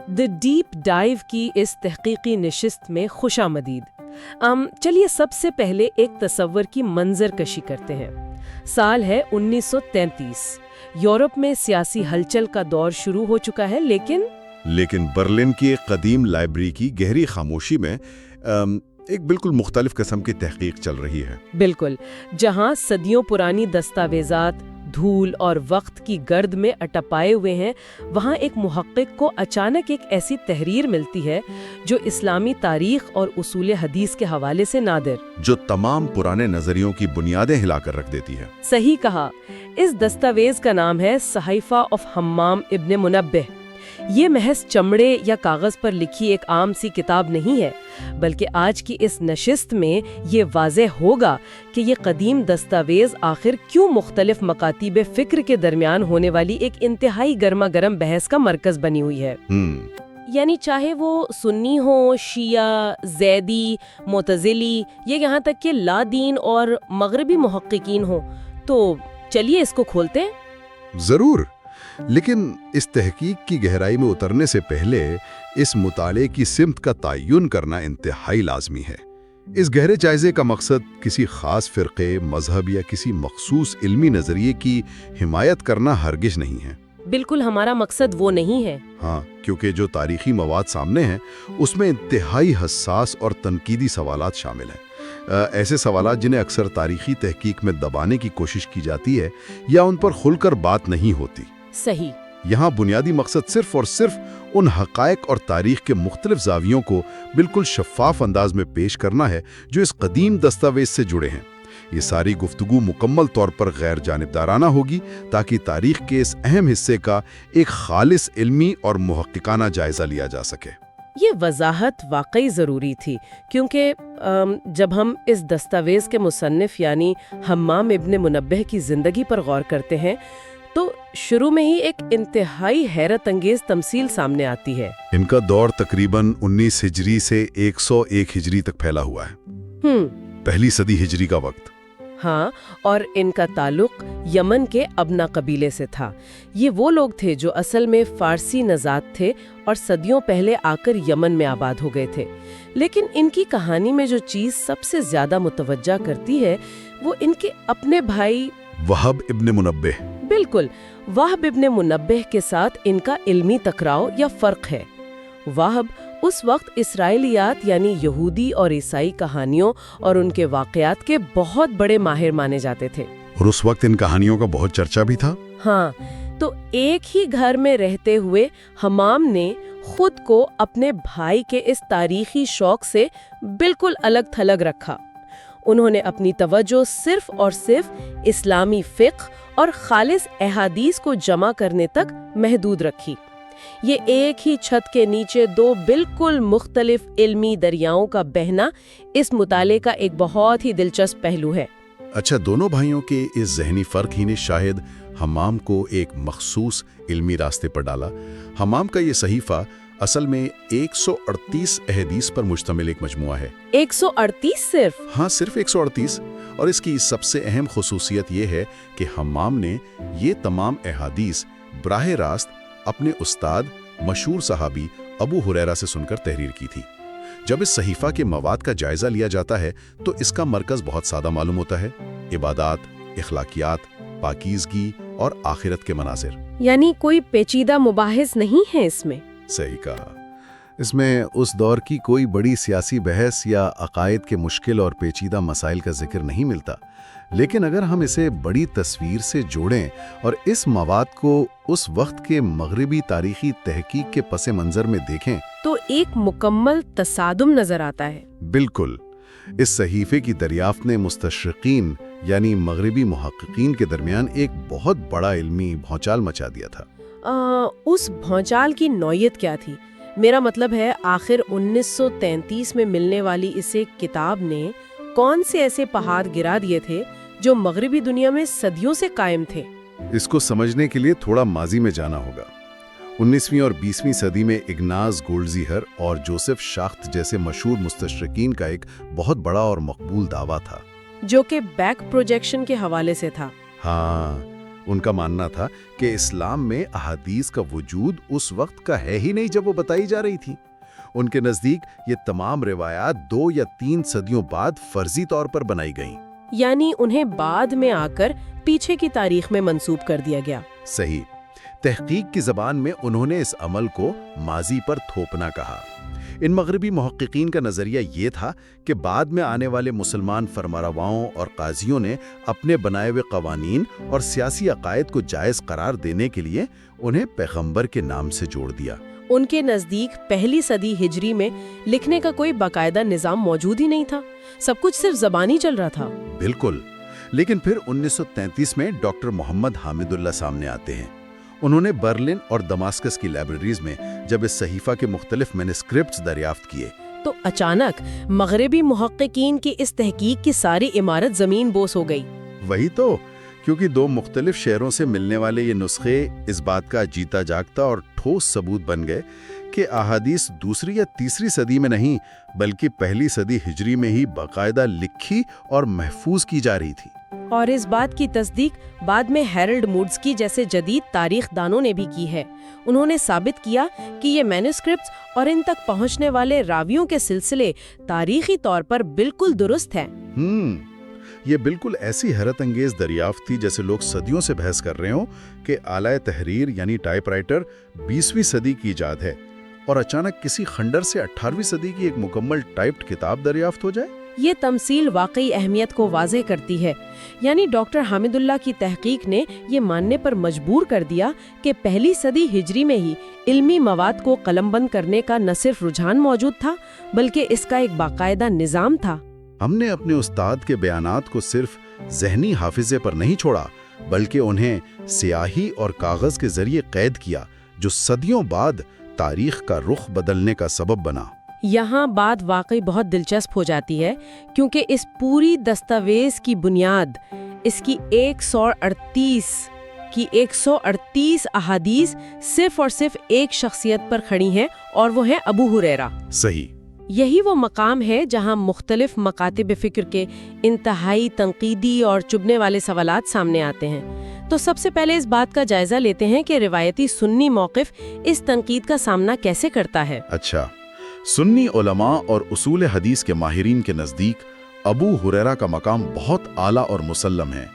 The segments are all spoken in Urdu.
دی ڈیپ ڈائیو کی اس تحقیقی نشست میں خوش آمدید۔ چلیے سب سے پہلے ایک تصور کی منظر کشی کرتے ہیں۔ سال ہے 1933۔ یورپ میں سیاسی ہلچل کا دور شروع ہو چکا ہے، لیکن برلن کی ایک قدیم لائبریری کی گہری خاموشی میں ایک بالکل مختلف قسم کی تحقیق چل رہی ہے۔ بالکل، جہاں صدیوں پرانی دستاویزات دھول اور وقت کی گرد میں اٹپائے ہوئے ہیں، وہاں ایک محقق کو اچانک ایک ایسی تحریر ملتی ہے جو اسلامی تاریخ اور اصول حدیث کے حوالے سے نادر، جو تمام پرانے نظریوں کی بنیادیں ہلا کر رکھ دیتی ہے۔ صحیح کہا۔ اس دستاویز کا نام ہے صحیفہ آف حمام ابن منبہ۔ یہ محض چمڑے یا کاغذ پر لکھی ایک عام سی کتاب نہیں ہے، بلکہ آج کی اس نشست میں یہ واضح ہوگا کہ یہ قدیم دستاویز آخر کیوں مختلف مکاتیب فکر کے درمیان ہونے والی ایک انتہائی گرما گرم بحث کا مرکز بنی ہوئی ہے۔ یعنی چاہے وہ سنی ہوں، شیعہ، زیدی، معتزلی یا یہاں تک کہ لا دین اور مغربی محققین ہوں، تو چلیے اس کو کھولتے ہیں۔ ضرور، لیکن اس تحقیق کی گہرائی میں اترنے سے پہلے اس مطالعے کی سمت کا تعین کرنا انتہائی لازمی ہے۔ اس گہرے جائزے کا مقصد کسی خاص فرقے، مذہب یا کسی مخصوص علمی نظریے کی حمایت کرنا ہرگز نہیں ہے۔ بالکل، ہمارا مقصد وہ نہیں ہے۔ ہاں، کیونکہ جو تاریخی مواد سامنے ہیں اس میں انتہائی حساس اور تنقیدی سوالات شامل ہیں، ایسے سوالات جنہیں اکثر تاریخی تحقیق میں دبانے کی کوشش کی جاتی ہے یا ان پر کھل کر بات نہیں ہوتی۔ صحیح۔ یہاں بنیادی مقصد صرف اور صرف ان حقائق اور تاریخ کے مختلف زاویوں کو بالکل شفاف انداز میں پیش کرنا ہے جو اس قدیم دستاویز سے جڑے ہیں۔ یہ ساری گفتگو مکمل طور پر غیر جانبدارانہ ہوگی تاکہ تاریخ کے اس اہم حصے کا ایک خالص علمی اور محققانہ جائزہ لیا جا سکے۔ یہ وضاحت واقعی ضروری تھی، کیونکہ جب ہم اس دستاویز کے مصنف یعنی حمام ابن منبہ کی زندگی پر غور کرتے ہیں تو شروع میں ہی ایک انتہائی حیرت انگیز تمثیل سامنے آتی ہے۔ ان کا دور تقریباً 19 ہجری سے 101 ہجری تک پھیلا ہوا ہے، پہلی صدی ہجری کا وقت۔ ہاں، اور ان کا تعلق یمن کے ابنا قبیلے سے تھا۔ یہ وہ لوگ تھے جو اصل میں فارسی نژاد تھے اور صدیوں پہلے آ کر یمن میں آباد ہو گئے تھے۔ لیکن ان کی کہانی میں جو چیز سب سے زیادہ متوجہ کرتی ہے وہ ان کے اپنے بھائی وہب ابن منبہ۔ بالکل، وہب ابن منبہ کے ساتھ ان کا علمی ٹکراؤ یا فرق ہے۔ وہب اس وقت اسرائیلیات یعنی یہودی اور عیسائی کہانیوں اور ان کے واقعات کے بہت بڑے ماہر مانے جاتے تھے، اور اس وقت ان کہانیوں کا بہت چرچا بھی تھا۔ ہاں، تو ایک ہی گھر میں رہتے ہوئے حمام نے خود کو اپنے بھائی کے اس تاریخی شوق سے بالکل الگ تھلگ رکھا۔ انہوں نے اپنی توجہ صرف اور صرف اسلامی فقہ اور خالص احادیث کو جمع کرنے تک محدود رکھی۔ یہ ایک ہی چھت کے نیچے دو بالکل مختلف علمی دریاؤں کا بہنا اس مطالعے کا ایک بہت ہی دلچسپ پہلو ہے۔ اچھا، دونوں بھائیوں کے اس ذہنی فرق ہی نے شاید حمام کو ایک مخصوص علمی راستے پر ڈالا۔ حمام کا یہ صحیفہ اصل میں 138 احادیث پر مشتمل ایک مجموعہ ہے۔ 138 صرف؟ ہاں، صرف 138۔ اور اس کی سب سے اہم خصوصیت یہ ہے کہ حمام نے یہ تمام احادیث براہ راست اپنے استاد مشہور صحابی ابو ہریرہ سے سن کر تحریر کی تھی۔ جب اس صحیفہ کے مواد کا جائزہ لیا جاتا ہے تو اس کا مرکز بہت سادہ معلوم ہوتا ہے: عبادات، اخلاقیات، پاکیزگی اور آخرت کے مناظر۔ یعنی کوئی پیچیدہ مباحث نہیں ہے اس میں؟ صحیح کہا۔ اس میں اس دور کی کوئی بڑی سیاسی بحث یا عقائد کے مشکل اور پیچیدہ مسائل کا ذکر نہیں ملتا، لیکن اگر ہم اسے بڑی تصویر سے جوڑیں اور اس مواد کو اس وقت کے مغربی تاریخی تحقیق کے پس منظر میں دیکھیں تو ایک مکمل تصادم نظر آتا ہے۔ بالکل، اس صحیفے کی دریافت نے مستشرقین یعنی مغربی محققین کے درمیان ایک بہت بڑا علمی بھونچال مچا دیا تھا۔ اس بھونچال کی نوعیت کیا تھی؟ میرا مطلب ہے آخر 1933 میں ملنے والی اس ایک کتاب نے کون سے ایسے پہاڑ گرا دیے تھے جو مغربی دنیا میں صدیوں سے قائم تھے؟ اس کو سمجھنے کے لیے تھوڑا ماضی میں جانا ہوگا۔ 19ویں اور 20ویں صدی میں اگناز گولڈزیہر اور جوزف شاخت جیسے مشہور مستشرقین کا ایک بہت بڑا اور مقبول دعویٰ تھا، جو کہ بیک پروجیکشن کے حوالے سے تھا۔ ہاں، ان کا ماننا تھا کہ اسلام میں احادیث کا وجود اس وقت کا ہے ہی نہیں جب وہ بتائی جا رہی تھی۔ ان کے نزدیک یہ تمام روایات 2 یا 3 صدیوں بعد فرضی طور پر بنائی گئیں۔ یعنی انہیں بعد میں آ کر پیچھے کی تاریخ میں منسوب کر دیا گیا۔ صحیح۔ تحقیق کی زبان میں انہوں نے اس عمل کو ماضی پر تھوپنا کہا۔ ان مغربی محققین کا نظریہ یہ تھا کہ بعد میں آنے والے مسلمان فرمانرواؤں اور قاضیوں نے اپنے بنائے ہوئے قوانین اور سیاسی عقائد کو جائز قرار دینے کے لیے انہیں پیغمبر کے نام سے جوڑ دیا۔ ان کے نزدیک پہلی صدی ہجری میں لکھنے کا کوئی باقاعدہ نظام موجود ہی نہیں تھا، سب کچھ صرف زبانی چل رہا تھا۔ بالکل۔ لیکن پھر 1933 میں ڈاکٹر محمد حامد اللہ سامنے آتے ہیں۔ انہوں نے برلن اور دماسکس کی لائبریریز میں جب اس صحیفہ کے مختلف مینuscripts دریافت کیے تو اچانک مغربی محققین کی اس تحقیق کی ساری عمارت زمین بوس ہو گئی۔ وہی تو، کیونکہ 2 مختلف شہروں سے ملنے والے یہ نسخے اس بات کا جیتا جاگتا اور ٹھوس ثبوت بن گئے کہ احادیث 2 یا 3 صدی میں نہیں بلکہ پہلی صدی ہجری میں ہی باقاعدہ لکھی اور محفوظ کی جا رہی تھی۔ اور اس بات کی تصدیق بعد میں ہیرلڈ موڈسکی جیسے جدید تاریخ دانوں نے بھی کی ہے۔ انہوں نے ثابت کیا کہ یہ مینuscripts اور ان تک پہنچنے والے راویوں کے سلسلے تاریخی طور پر بالکل درست ہیں۔ یہ بالکل ایسی حیرت انگیز دریافت تھی جیسے لوگ صدیوں سے بحث کر رہے ہوں کہ آلہ تحریر یعنی ٹائپ رائٹر 20ویں صدی کی ایجاد ہے اور اچانک کسی خنڈر سے 18ویں صدی کی ایک مکمل ٹائپڈ کتاب دریافت ہو جائے۔ یہ تمثیل واقعی اہمیت کو واضح کرتی ہے، یعنی ڈاکٹر حامد اللہ کی تحقیق نے یہ ماننے پر مجبور کر دیا کہ پہلی صدی ہجری میں ہی علمی مواد کو قلم بند کرنے کا نہ صرف رجحان موجود تھا بلکہ اس کا ایک باقاعدہ نظام تھا۔ ہم نے اپنے استاد کے بیانات کو صرف ذہنی حافظے پر نہیں چھوڑا بلکہ انہیں سیاہی اور کاغذ کے ذریعے قید کیا، جو صدیوں بعد تاریخ کا رخ بدلنے کا سبب بنا۔ یہاں بات واقعی بہت دلچسپ ہو جاتی ہے کیونکہ اس پوری دستاویز کی بنیاد اس کی 138 احادیث صرف اور صرف ایک شخصیت پر کھڑی ہیں اور وہ ہے ابو ہریرہ۔ صحیح۔ یہی وہ مقام ہے جہاں مختلف مکاتب فکر کے انتہائی تنقیدی اور چبھنے والے سوالات سامنے آتے ہیں۔ تو سب سے پہلے اس بات کا جائزہ لیتے ہیں کہ روایتی سنی موقف اس تنقید کا سامنا کیسے کرتا ہے۔ اچھا، سنی علماء اور اصول حدیث کے ماہرین کے نزدیک ابو ہریرہ کا مقام بہت اعلیٰ اور مسلم ہے۔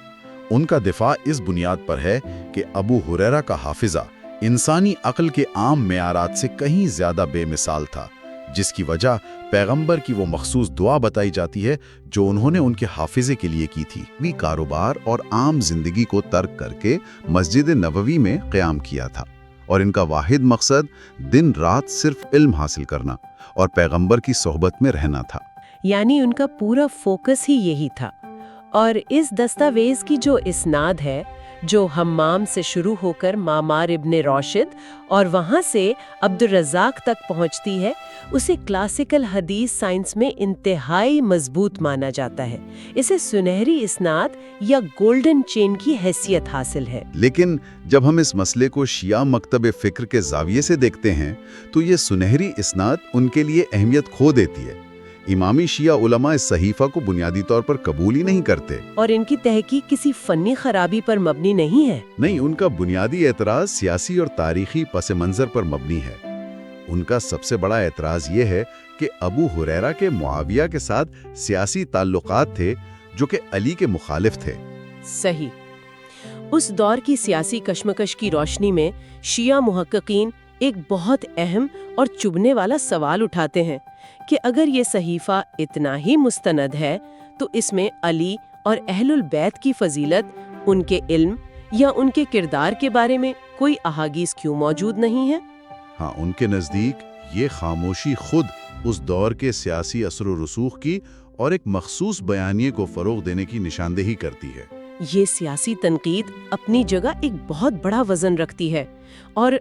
ان کا دفاع اس بنیاد پر ہے کہ ابو ہریرہ کا حافظہ انسانی عقل کے عام معیارات سے کہیں زیادہ بے مثال تھا، جس کی وجہ پیغمبر کی وہ مخصوص دعا بتائی جاتی ہے جو انہوں نے ان کے حافظے کے لیے کی تھی۔ وہ کاروبار اور عام زندگی کو ترک کر کے مسجد نبوی میں قیام کیا تھا اور ان کا واحد مقصد دن رات صرف علم حاصل کرنا اور پیغمبر کی صحبت میں رہنا تھا۔ یعنی ان کا پورا فوکس ہی یہی تھا۔ اور اس دستاویز کی جو اسناد ہے، جو حمام سے شروع ہو کر معمار ابن راشد اور وہاں سے عبد الرزاق تک پہنچتی ہے، اسے کلاسیکل حدیث سائنس میں انتہائی مضبوط مانا جاتا ہے۔ اسے سنہری اسناد یا گولڈن چین کی حیثیت حاصل ہے۔ لیکن جب ہم اس مسئلے کو شیعہ مکتب فکر کے زاویے سے دیکھتے ہیں تو یہ سنہری اسناد ان کے لیے اہمیت کھو دیتی ہے۔ امامی شیعہ علماء اس صحیفہ کو بنیادی طور پر قبول ہی نہیں کرتے، اور ان کی تحقیق کسی فنی خرابی پر مبنی نہیں ہے۔ نہیں، ان کا بنیادی اعتراض سیاسی اور تاریخی پس منظر پر مبنی ہے۔ ان کا سب سے بڑا اعتراض یہ ہے کہ ابو ہریرہ کے معاویہ کے ساتھ سیاسی تعلقات تھے جو کہ علی کے مخالف تھے۔ صحیح۔ اس دور کی سیاسی کشمکش کی روشنی میں شیعہ محققین ایک بہت اہم اور چبھنے والا سوال اٹھاتے ہیں کہ اگر یہ صحیفہ اتنا ہی مستند ہے تو اس میں علی اور اہل البیت کی فضیلت، ان کے علم یا ان کے کردار کے بارے میں کوئی احادیث کیوں موجود نہیں ہے؟ ہاں، ان کے نزدیک یہ خاموشی خود اس دور کے سیاسی اثر و رسوخ کی اور ایک مخصوص بیانیے کو فروغ دینے کی نشاندہی کرتی ہے۔ یہ سیاسی تنقید اپنی جگہ ایک بہت بڑا وزن رکھتی ہے، اور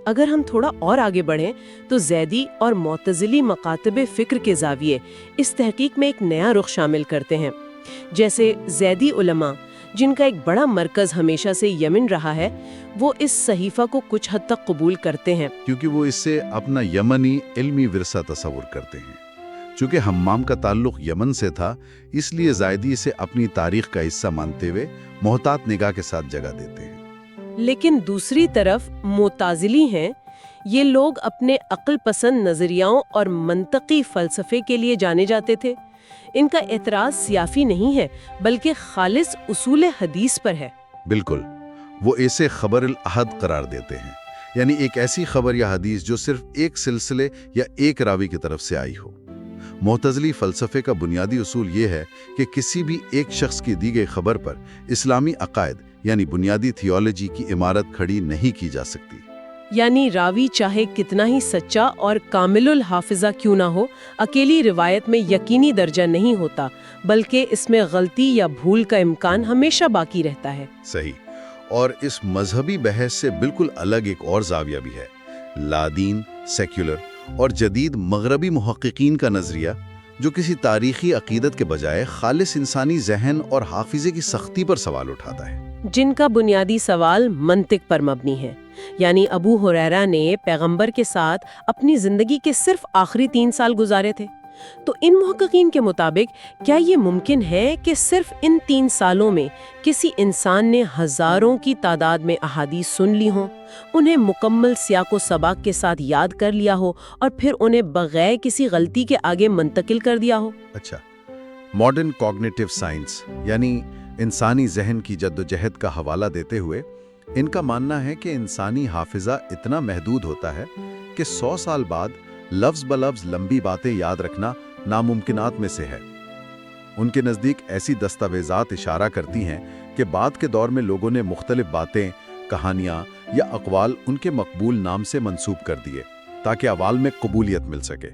اگر ہم تھوڑا اور آگے بڑھیں تو زیدی اور معتزلی مکاتب فکر کے زاویے اس تحقیق میں ایک نیا رخ شامل کرتے ہیں۔ جیسے زیدی علماء، جن کا ایک بڑا مرکز ہمیشہ سے یمن رہا ہے، وہ اس صحیفہ کو کچھ حد تک قبول کرتے ہیں کیونکہ وہ اس سے اپنا یمنی علمی ورثہ تصور کرتے ہیں۔ چونکہ حمام کا تعلق یمن سے تھا، اس لیے زائدی اسے اپنی تاریخ کا حصہ مانتے ہوئے محتاط نگاہ کے ساتھ جگہ دیتے ہیں۔ لیکن دوسری طرف معتزلی ہیں، یہ لوگ اپنے عقل پسند نظریاؤں اور منطقی فلسفے کے لیے جانے جاتے تھے۔ ان کا اعتراض سیاسی نہیں ہے بلکہ خالص اصول حدیث پر ہے۔ بالکل، وہ اسے خبر الاحد قرار دیتے ہیں، یعنی ایک ایسی خبر یا حدیث جو صرف ایک سلسلے یا ایک راوی کی طرف سے آئی ہو۔ معتزلی فلسفے کا بنیادی اصول یہ ہے کہ کسی بھی ایک شخص کی دی گئی خبر پر اسلامی عقائد یعنی بنیادی تھیولوجی کی عمارت کھڑی نہیں کی جا سکتی۔ یعنی راوی چاہے کتنا ہی سچا اور کامل الحافظہ کیوں نہ ہو، اکیلی روایت میں یقینی درجہ نہیں ہوتا، بلکہ اس میں غلطی یا بھول کا امکان ہمیشہ باقی رہتا ہے۔ صحیح، اور اس مذہبی بحث سے بالکل الگ ایک اور زاویہ بھی ہے، لادین، سیکولر اور جدید مغربی محققین کا نظریہ، جو کسی تاریخی عقیدت کے بجائے خالص انسانی ذہن اور حافظے کی سختی پر سوال اٹھاتا ہے۔ جن کا بنیادی سوال منطق پر مبنی ہے، یعنی ابو ہریرہ نے پیغمبر کے ساتھ اپنی زندگی کے صرف آخری 3 سال گزارے تھے، تو ان محققین کے مطابق کیا یہ ممکن ہے کہ صرف ان 3 سالوں میں کسی انسان نے ہزاروں کی تعداد میں احادیث سن لی ہوں، انہیں مکمل سیاق و سباق کے ساتھ یاد کر لیا ہو اور پھر انہیں بغیر کسی غلطی کے آگے منتقل کر دیا ہو؟ اچھا، ماڈرن کوگنیٹو سائنس یعنی انسانی ذہن کی جدوجہد کا حوالہ دیتے ہوئے ان کا ماننا ہے کہ انسانی حافظہ اتنا محدود ہوتا ہے کہ 100 سال بعد لفظ بلفظ لمبی باتیں یاد رکھنا ناممکنات میں سے ہے۔ ان کے نزدیک ایسی دستاویزات اشارہ کرتی ہیں کہ بعد کے دور میں لوگوں نے مختلف باتیں، کہانیاں یا اقوال ان کے مقبول نام سے منسوب کر دیے تاکہ عوام میں قبولیت مل سکے۔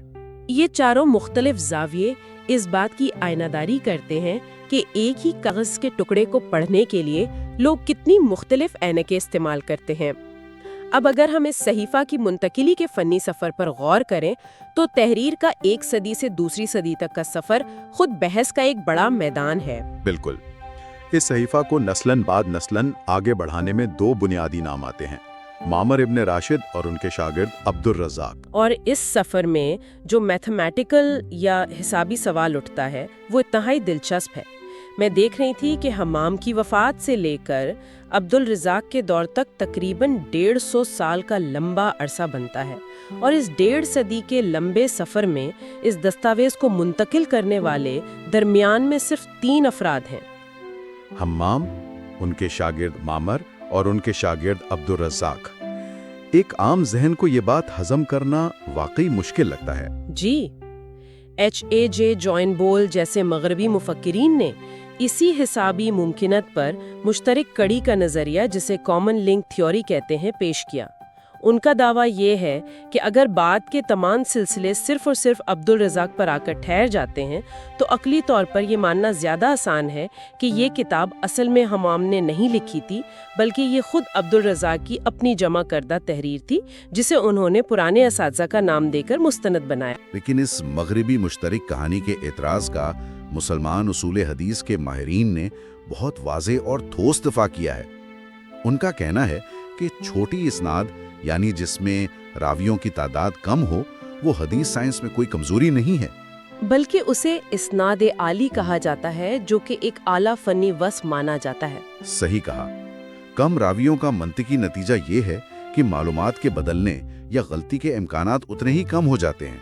یہ چاروں مختلف زاویے اس بات کی آئینہ داری کرتے ہیں کہ ایک ہی کاغذ کے ٹکڑے کو پڑھنے کے لیے لوگ کتنی مختلف اینکیں استعمال کرتے ہیں۔ اب اگر ہم اس صحیفہ کی منتقلی کے فنی سفر پر غور کریں تو تحریر کا 1 صدی سے دوسری صدی تک کا سفر خود بحث کا ایک بڑا میدان ہے۔ بالکل، اس صحیفہ کو نسلاً بعد نسلاً آگے بڑھانے میں 2 بنیادی نام آتے ہیں، معمر ابن راشد اور ان کے شاگرد عبد الرزاق۔ اور اس سفر میں جو میتھمیٹیکل یا حسابی سوال اٹھتا ہے وہ انتہائی دلچسپ ہے۔ میں دیکھ رہی تھی کہ حمام کی وفات سے لے کر عبد الرزاق کے دور تک تقریباً 150 سال کا لمبا عرصہ بنتا ہے، اور اس 1.5 صدی کے لمبے سفر میں اس دستاویز کو منتقل کرنے والے درمیان میں صرف 3 افراد ہیں، حمام، ان کے شاگرد معمر اور ان کے شاگرد عبد الرزاق۔ ایک عام ذہن کو یہ بات ہضم کرنا واقعی مشکل لگتا ہے۔ جی، H.A.J. جوائن بول جیسے مغربی مفکرین نے اسی حسابی ممکنت پر مشترک کڑی کا نظریہ، جسے کامن لنک تھیوری کہتے ہیں، پیش کیا۔ ان کا دعویٰ یہ ہے کہ اگر بعد کے تمام سلسلے صرف اور صرف عبد الرزاق پر آ کر ٹھہر جاتے ہیں تو عقلی طور پر یہ ماننا زیادہ آسان ہے کہ یہ کتاب اصل میں حمام نے نہیں لکھی تھی، بلکہ یہ خود عبد الرزاق کی اپنی جمع کردہ تحریر تھی، جسے انہوں نے پرانے اساتذہ کا نام دے کر مستند بنایا۔ لیکن اس مغربی مشترک کہانی کے اعتراض کا مسلمان اصول حدیث کے ماہرین نے بہت واضح اور ٹھوس دفاع کیا ہے۔ ان کا کہنا ہے کہ چھوٹی اسناد، یعنی جس میں راویوں کی تعداد کم ہو، وہ حدیث سائنس میں کوئی کمزوری نہیں ہے، بلکہ اسے اسناد عالی کہا جاتا ہے، جو کہ ایک اعلیٰ فنی وصف مانا جاتا ہے۔ صحیح کہا۔ کم راویوں کا منطقی نتیجہ یہ ہے کہ معلومات کے بدلنے یا غلطی کے امکانات اتنے ہی کم ہو جاتے ہیں،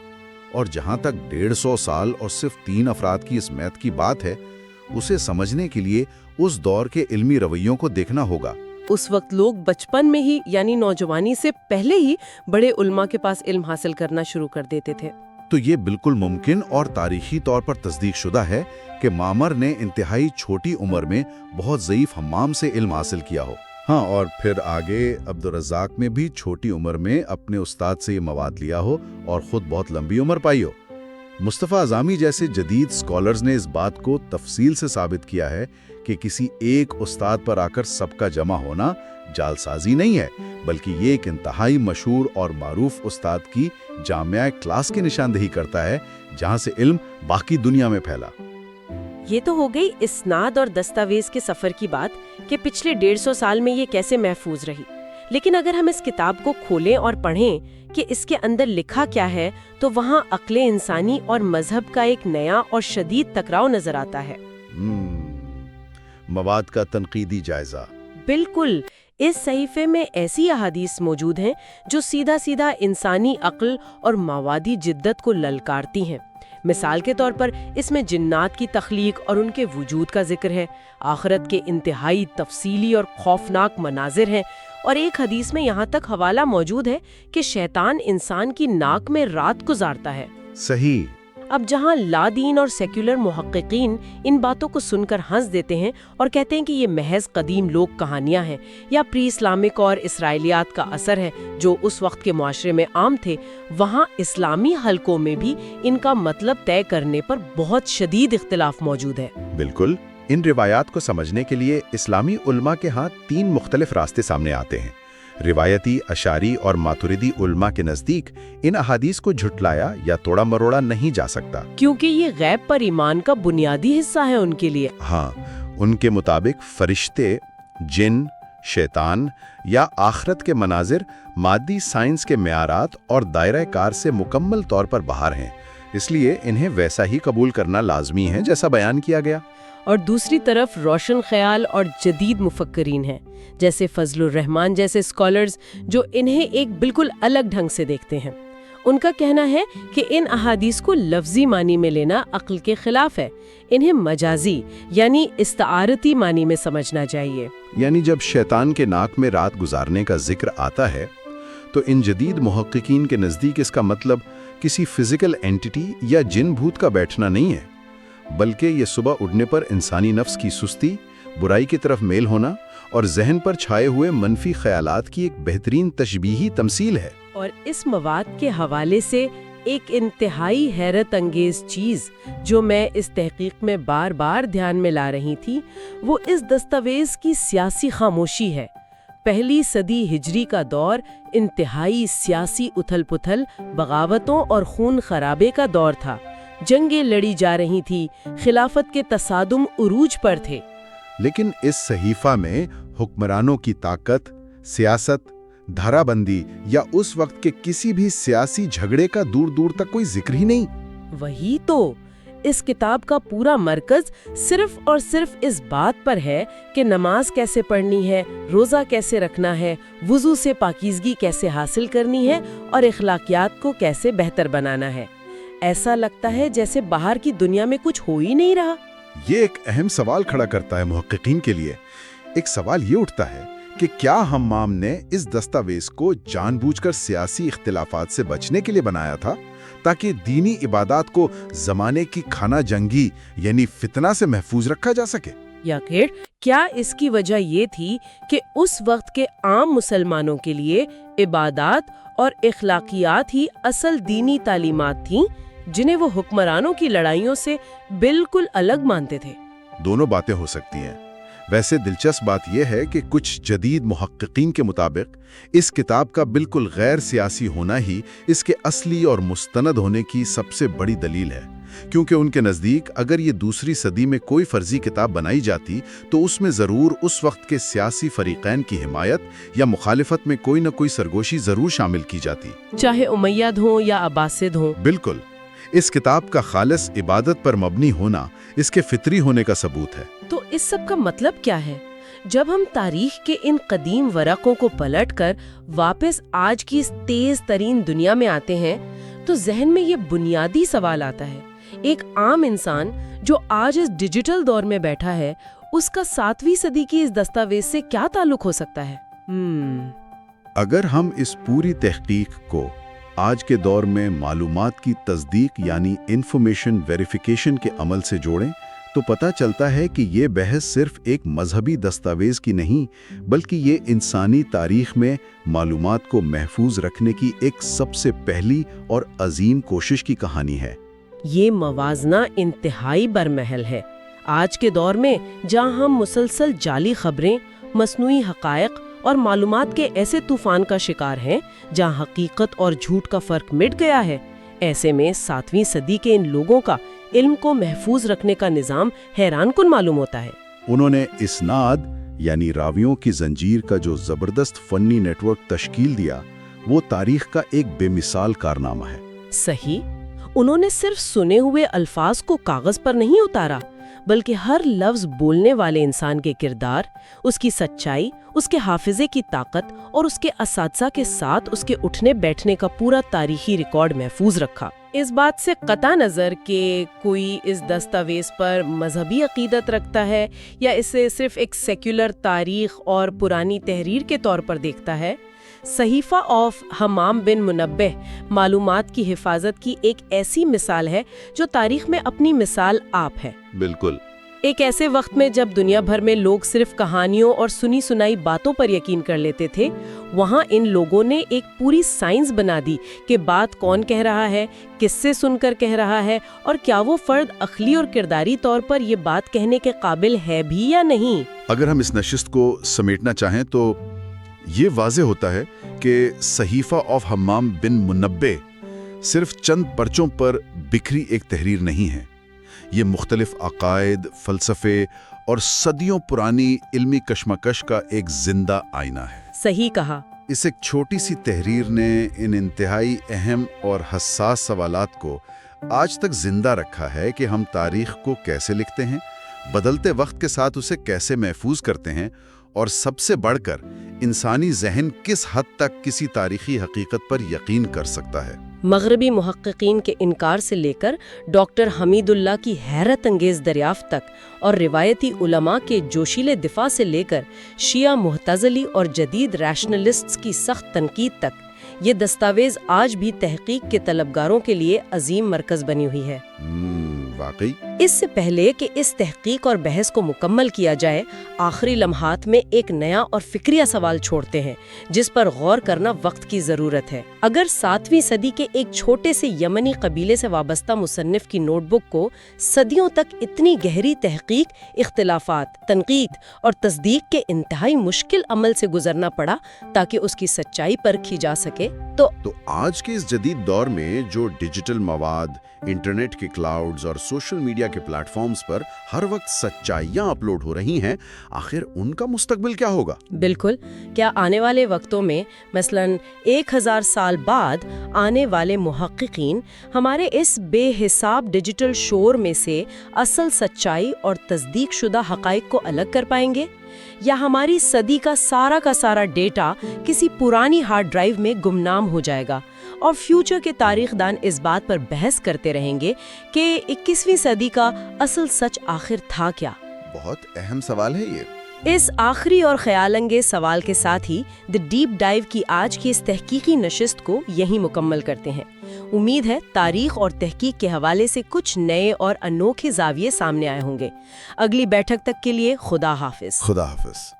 اور جہاں تک 150 سال اور صرف 3 افراد کی اس میت کی بات ہے، اسے سمجھنے کے لیے اس دور کے علمی رویوں کو دیکھنا ہوگا۔ اس وقت لوگ بچپن میں ہی یعنی نوجوانی سے پہلے ہی بڑے علماء کے پاس علم حاصل کرنا شروع کر دیتے تھے۔ تو یہ بالکل ممکن اور تاریخی طور پر تصدیق شدہ ہے کہ معمر نے انتہائی چھوٹی عمر میں بہت ضعیف حمام سے علم حاصل کیا ہو۔ ہاں، اور پھر آگے عبد الرزاق میں بھی چھوٹی عمر میں اپنے استاد سے یہ مواد لیا ہو اور خود بہت لمبی عمر پائی ہو۔ مصطفیٰ اعظمی جیسے جدید اسکالرز نے اس بات کو تفصیل سے ثابت کیا ہے کہ کسی ایک استاد پر آ کر سب کا جمع ہونا جال سازی نہیں ہے، بلکہ یہ ایک انتہائی مشہور اور معروف استاد کی جامعہ کلاس کی نشاندہی کرتا ہے، جہاں سے علم باقی دنیا میں پھیلا۔ یہ تو ہو گئی اسناد اور دستاویز کے سفر کی بات کہ پچھلے 150 سال میں یہ کیسے محفوظ رہی، لیکن اگر ہم اس کتاب کو کھولیں اور پڑھیں کہ اس کے اندر لکھا کیا ہے تو وہاں عقل انسانی اور مذہب کا ایک نیا اور شدید ٹکراؤ نظر آتا ہے۔ مواد کا تنقیدی جائزہ۔ بالکل، اس صحیفے میں ایسی احادیث موجود ہیں جو سیدھا سیدھا انسانی عقل اور ماوادی جدت کو للکارتی ہیں۔ مثال کے طور پر اس میں جنات کی تخلیق اور ان کے وجود کا ذکر ہے، آخرت کے انتہائی تفصیلی اور خوفناک مناظر ہیں، اور ایک حدیث میں یہاں تک حوالہ موجود ہے کہ شیطان انسان کی ناک میں رات گزارتا ہے۔ صحیح۔ اب جہاں لا دین اور سیکولر محققین ان باتوں کو سن کر ہنس دیتے ہیں اور کہتے ہیں کہ یہ محض قدیم لوک کہانیاں ہیں یا پری اسلامک اور اسرائیلیات کا اثر ہے جو اس وقت کے معاشرے میں عام تھے، وہاں اسلامی حلقوں میں بھی ان کا مطلب طے کرنے پر بہت شدید اختلاف موجود ہے۔ بالکل، ان روایات کو سمجھنے کے لیے اسلامی علماء کے ہاں 3 مختلف راستے سامنے آتے ہیں۔ روایتی، اشعری اور ماتریدی علماء کے نزدیک ان احادیث کو جھٹلایا یا توڑا مروڑا نہیں جا سکتا، کیونکہ یہ غیب پر ایمان کا بنیادی حصہ ہے ان کے لیے۔ ہاں، ان کے مطابق فرشتے، جن، شیطان یا آخرت کے مناظر مادی سائنس کے معیارات اور دائرہ کار سے مکمل طور پر باہر ہیں، اس لیے انہیں ویسا ہی قبول کرنا لازمی ہے جیسا بیان کیا گیا۔ اور دوسری طرف روشن خیال اور جدید مفکرین ہیں جیسے فضل الرحمن جیسے اسکالرز جو انہیں ایک بالکل الگ ڈھنگ سے دیکھتے ہیں۔ ان کا کہنا ہے کہ ان احادیث کو لفظی معنی میں لینا عقل کے خلاف ہے، انہیں مجازی یعنی استعارتی معنی میں سمجھنا چاہیے۔ یعنی جب شیطان کے ناک میں رات گزارنے کا ذکر آتا ہے تو ان جدید محققین کے نزدیک اس کا مطلب کسی فزیکل اینٹی یا جن بھوت کا بیٹھنا نہیں ہے، بلکہ یہ صبح اٹھنے پر انسانی نفس کی سستی، برائی کی طرف میل ہونا اور ذہن پر چھائے ہوئے منفی خیالات کی ایک بہترین تشبیہی تمثیل ہے۔ اور اس مواد کے حوالے سے ایک انتہائی حیرت انگیز چیز جو میں اس تحقیق میں بار بار دھیان میں لا رہی تھی وہ اس دستاویز کی سیاسی خاموشی ہے۔ پہلی صدی ہجری کا دور انتہائی سیاسی اتھل پتھل، بغاوتوں اور خون خرابے کا دور تھا، جنگیں لڑی جا رہی تھی، خلافت کے تصادم عروج پر تھے۔ لیکن اس صحیفہ میں حکمرانوں کی طاقت، سیاست، دھارا بندی یا اس وقت کے کسی بھی سیاسی جھگڑے کا دور دور تک کوئی ذکر ہی نہیں۔ وہی تو، اس کتاب کا پورا مرکز صرف اور صرف اس بات پر ہے کہ نماز کیسے پڑھنی ہے، روزہ کیسے رکھنا ہے، وضو سے پاکیزگی کیسے حاصل کرنی ہے اور اخلاقیات کو کیسے بہتر بنانا ہے۔ ایسا لگتا ہے جیسے باہر کی دنیا میں کچھ ہو ہی نہیں رہا۔ یہ ایک اہم سوال کھڑا کرتا ہے محققین کے لیے۔ ایک سوال یہ اٹھتا ہے کہ کیا حمام نے اس دستاویز کو جان بوجھ کر سیاسی اختلافات سے بچنے کے لیے بنایا تھا تاکہ دینی عبادات کو زمانے کی کھانا جنگی یعنی فتنہ سے محفوظ رکھا جا سکے؟ یا پھر کیا اس کی وجہ یہ تھی کہ اس وقت کے عام مسلمانوں کے لیے عبادات اور اخلاقیات ہی اصل دینی تعلیمات تھیں جنہیں وہ حکمرانوں کی لڑائیوں سے بالکل الگ مانتے تھے؟ دونوں باتیں ہو سکتی ہیں۔ ویسے دلچسپ بات یہ ہے کہ کچھ جدید محققین کے مطابق اس کتاب کا بالکل غیر سیاسی ہونا ہی اس کے اصلی اور مستند ہونے کی سب سے بڑی دلیل ہے، کیونکہ ان کے نزدیک اگر یہ دوسری صدی میں کوئی فرضی کتاب بنائی جاتی تو اس میں ضرور اس وقت کے سیاسی فریقین کی حمایت یا مخالفت میں کوئی نہ کوئی سرگوشی ضرور شامل کی جاتی، چاہے امیاد ہوں یا عباسد ہوں۔ بالکل، اس کتاب کا خالص عبادت پر مبنی ہونا اس کے فطری ہونے کا ثبوت ہے۔ تو اس سب کا مطلب کیا ہے؟ جب ہم تاریخ کے ان قدیم ورقوں کو پلٹ کر واپس آج کی اس تیز ترین دنیا میں آتے ہیں تو ذہن میں یہ بنیادی سوال آتا ہے، ایک عام انسان جو آج اس ڈیجیٹل دور میں بیٹھا ہے، اس کا 7ویں صدی کی اس دستاویز سے کیا تعلق ہو سکتا ہے؟ اگر ہم اس پوری تحقیق کو آج کے دور میں معلومات کی تصدیق یعنی انفارمیشن ویریفیکیشن کے عمل سے جوڑیں تو پتہ چلتا ہے کہ یہ بحث صرف ایک مذہبی دستاویز کی نہیں بلکہ یہ انسانی تاریخ میں معلومات کو محفوظ رکھنے کی ایک سب سے پہلی اور عظیم کوشش کی کہانی ہے۔ یہ موازنہ انتہائی برمحل ہے۔ آج کے دور میں جہاں ہم مسلسل جعلی خبریں، مصنوعی حقائق اور معلومات کے ایسے طوفان کا شکار ہیں جہاں حقیقت اور جھوٹ کا فرق مٹ گیا ہے، ایسے میں 7ویں صدی کے ان لوگوں کا علم کو محفوظ رکھنے کا نظام حیران کن معلوم ہوتا ہے۔ انہوں نے اسناد یعنی راویوں کی زنجیر کا جو زبردست فنی نیٹ ورک تشکیل دیا وہ تاریخ کا ایک بے مثال کارنامہ ہے۔ صحیح، انہوں نے صرف سنے ہوئے الفاظ کو کاغذ پر نہیں اتارا، بلکہ ہر لفظ بولنے والے انسان کے کردار، اس کی سچائی، اس کے حافظے کی طاقت اور اس کے اساتذہ کے ساتھ اس کے اٹھنے بیٹھنے کا پورا تاریخی ریکارڈ محفوظ رکھا۔ اس بات سے قطع نظر کہ کوئی اس دستاویز پر مذہبی عقیدت رکھتا ہے یا اسے صرف ایک سیکولر تاریخ اور پرانی تحریر کے طور پر دیکھتا ہے، صحیفہ آف حمام بن منبہ معلومات کی حفاظت کی ایک ایسی مثال ہے جو تاریخ میں اپنی مثال آپ ہے۔ بالکل۔ ایک ایسے وقت میں جب دنیا بھر میں لوگ صرف کہانیوں اور سنی سنائی باتوں پر یقین کر لیتے تھے، وہاں ان لوگوں نے ایک پوری سائنس بنا دی کہ بات کون کہہ رہا ہے، کس سے سن کر کہہ رہا ہے، اور کیا وہ فرد عقلی اور کرداری طور پر یہ بات کہنے کے قابل ہے بھی یا نہیں۔ اگر ہم اس نشست کو سمیٹنا چاہیں تو یہ واضح ہوتا ہے کہ صحیفہ آف حمام بن منبہ صرف چند پرچوں پر بکھری ایک تحریر نہیں ہے، یہ مختلف عقائد، فلسفے اور صدیوں پرانی علمی کشمکش کا ایک زندہ آئینہ ہے۔ صحیح کہا۔ اس ایک چھوٹی سی تحریر نے ان انتہائی اہم اور حساس سوالات کو آج تک زندہ رکھا ہے کہ ہم تاریخ کو کیسے لکھتے ہیں، بدلتے وقت کے ساتھ اسے کیسے محفوظ کرتے ہیں، اور سب سے بڑھ کر انسانی ذہن کس حد تک کسی تاریخی حقیقت پر یقین کر سکتا ہے۔ مغربی محققین کے انکار سے لے کر ڈاکٹر حمید اللہ کی حیرت انگیز دریافت تک، اور روایتی علماء کے جوشیلے دفاع سے لے کر شیعہ معتزلی اور جدید ریشنلسٹس کی سخت تنقید تک، یہ دستاویز آج بھی تحقیق کے طلبگاروں کے لیے عظیم مرکز بنی ہوئی ہے۔ واقعی۔ اس سے پہلے کہ اس تحقیق اور بحث کو مکمل کیا جائے، آخری لمحات میں ایک نیا اور فکریہ سوال چھوڑتے ہیں جس پر غور کرنا وقت کی ضرورت ہے۔ اگر 7ویں صدی کے ایک چھوٹے سے یمنی قبیلے سے وابستہ مصنف کی نوٹ بک کو صدیوں تک اتنی گہری تحقیق، اختلافات، تنقید اور تصدیق کے انتہائی مشکل عمل سے گزرنا پڑا تاکہ اس کی سچائی پرکھی جا سکے، تو آج کے اس جدید دور میں جو ڈیجیٹل مواد، انٹرنیٹ کے کلاؤڈز اور سوشل میڈیا کے پلیٹ فارمز پر ہر وقت سچائیاں اپلوڈ ہو رہی ہیں، آخر ان کا مستقبل کیا ہوگا؟ بالکل، کیا آنے والے وقتوں میں مثلاً 1000 سال بعد آنے والے محققین ہمارے اس بے حساب ڈیجیٹل شور میں سے اصل سچائی اور تصدیق شدہ حقائق کو الگ کر پائیں گے؟ یا ہماری صدی کا سارا ڈیٹا کسی پرانی ہارڈ ڈرائیو میں گمنام ہو جائے گا، اور فیوچر کے تاریخ دان اس بات پر بحث کرتے رہیں گے کہ 21ویں صدی کا اصل سچ آخر تھا کیا؟ بہت اہم سوال ہے یہ۔ اس آخری اور خیال انگیز سوال کے ساتھ ہی دی ڈیپ ڈائیو کی آج کی اس تحقیقی نشست کو یہیں مکمل کرتے ہیں۔ امید ہے تاریخ اور تحقیق کے حوالے سے کچھ نئے اور انوکھے زاویے سامنے آئے ہوں گے۔ اگلی بیٹھک تک کے لیے خدا حافظ۔ خدا حافظ۔